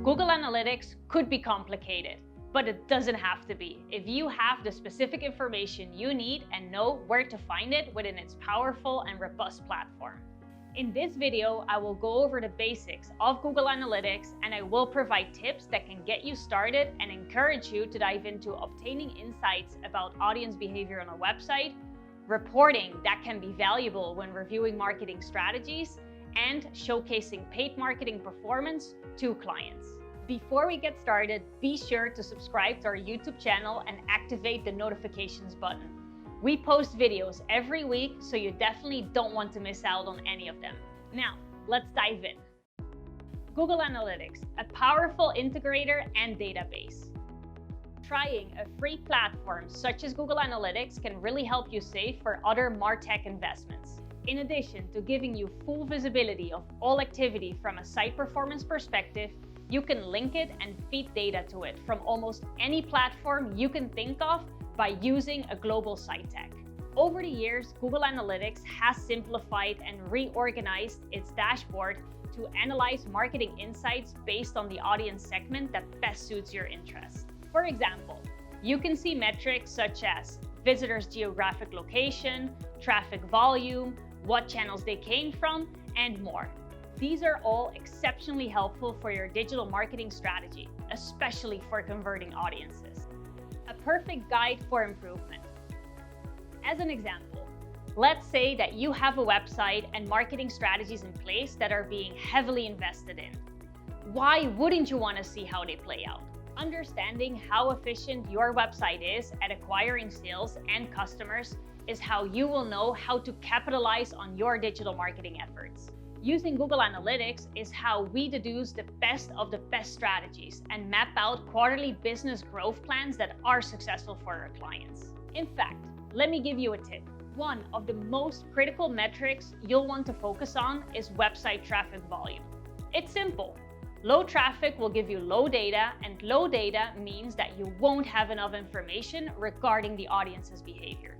Google Analytics could be complicated, but it doesn't have to be if you have the specific information you need and know where to find it within its powerful and robust platform. In this video, I will go over the basics of Google Analytics, and I will provide tips that can get you started and encourage you to dive into obtaining insights about audience behavior on a website, reporting that can be valuable when reviewing marketing strategies, and showcasing paid marketing performance to clients. Before we get started, be sure to subscribe to our YouTube channel and activate the notifications button. We post videos every week, so you definitely don't want to miss out on any of them. Now, let's dive in. Google Analytics, a powerful integrator and database. Trying a free platform such as Google Analytics can really help you save for other MarTech investments. In addition to giving you full visibility of all activity from a site performance perspective, you can link it and feed data to it from almost any platform you can think of by using a global site tag. Over the years, Google Analytics has simplified and reorganized its dashboard to analyze marketing insights based on the audience segment that best suits your interest. For example, you can see metrics such as visitors' geographic location, traffic volume, what channels they came from, and more. These are all exceptionally helpful for your digital marketing strategy, especially for converting audiences. A perfect guide for improvement. As an example, let's say that you have a website and marketing strategies in place that are being heavily invested in. Why wouldn't you want to see how they play out? Understanding how efficient your website is at acquiring sales and customers is how you will know how to capitalize on your digital marketing efforts. Using Google Analytics is how we deduce the best of the best strategies and map out quarterly business growth plans that are successful for our clients. In fact, let me give you a tip. One of the most critical metrics you'll want to focus on is website traffic volume. It's simple. Low traffic will give you low data, and low data means that you won't have enough information regarding the audience's behavior.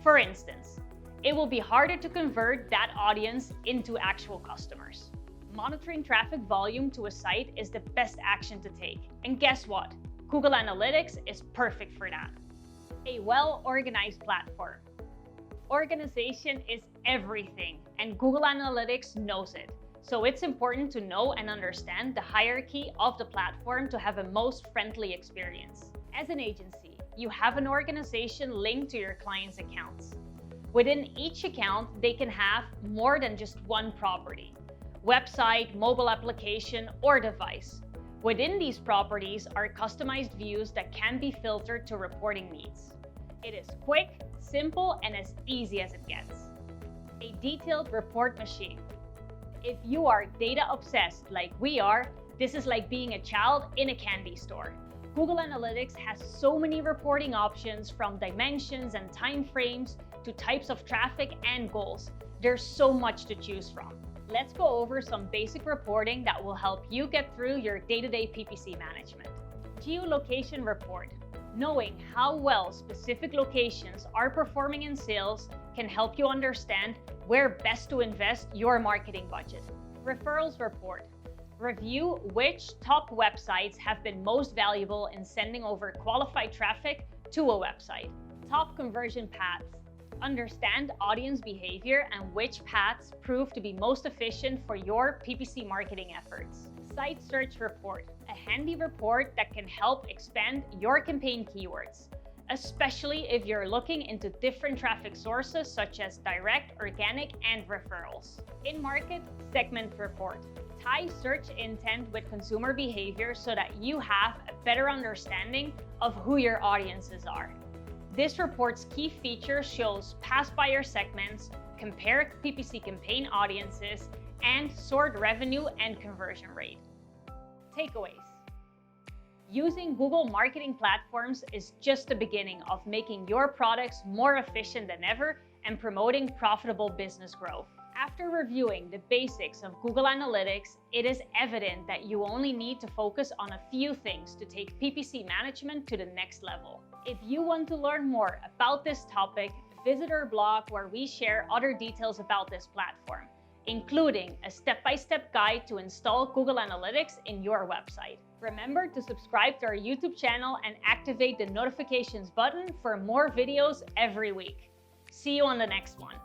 For instance, it will be harder to convert that audience into actual customers. Monitoring traffic volume to a site is the best action to take. And guess what? Google Analytics is perfect for that. A well-organized platform. Organization is everything, and Google Analytics knows it. So it's important to know and understand the hierarchy of the platform to have a most friendly experience. As an agency, you have an organization linked to your clients' accounts. Within each account, they can have more than just one property: website, mobile application, or device. Within these properties are customized views that can be filtered to reporting needs. It is quick, simple, and as easy as it gets. A detailed report machine. If you are data obsessed like we are, this is like being a child in a candy store. Google Analytics has so many reporting options, from dimensions and time frames to types of traffic and goals. There's so much to choose from. Let's go over some basic reporting that will help you get through your day-to-day PPC management. Geolocation report. Knowing how well specific locations are performing in sales can help you understand where best to invest your marketing budget. Referrals report. Review which top websites have been most valuable in sending over qualified traffic to a website. Top conversion paths. Understand audience behavior and which paths prove to be most efficient for your PPC marketing efforts. Site search report. A handy report that can help expand your campaign keywords, especially if you're looking into different traffic sources such as direct, organic, and referrals. In-market segment report. Tie search intent with consumer behavior so that you have a better understanding of who your audiences are. This report's key feature shows past buyer segments, compare PPC campaign audiences, and sort revenue and conversion rate. Takeaways. Using Google marketing platforms is just the beginning of making your products more efficient than ever and promoting profitable business growth. After reviewing the basics of Google Analytics, it is evident that you only need to focus on a few things to take PPC management to the next level. If you want to learn more about this topic, visit our blog where we share other details about this platform. including a step-by-step guide to install Google Analytics in your website. Remember to subscribe to our YouTube channel and activate the notifications button for more videos every week. See you on the next one.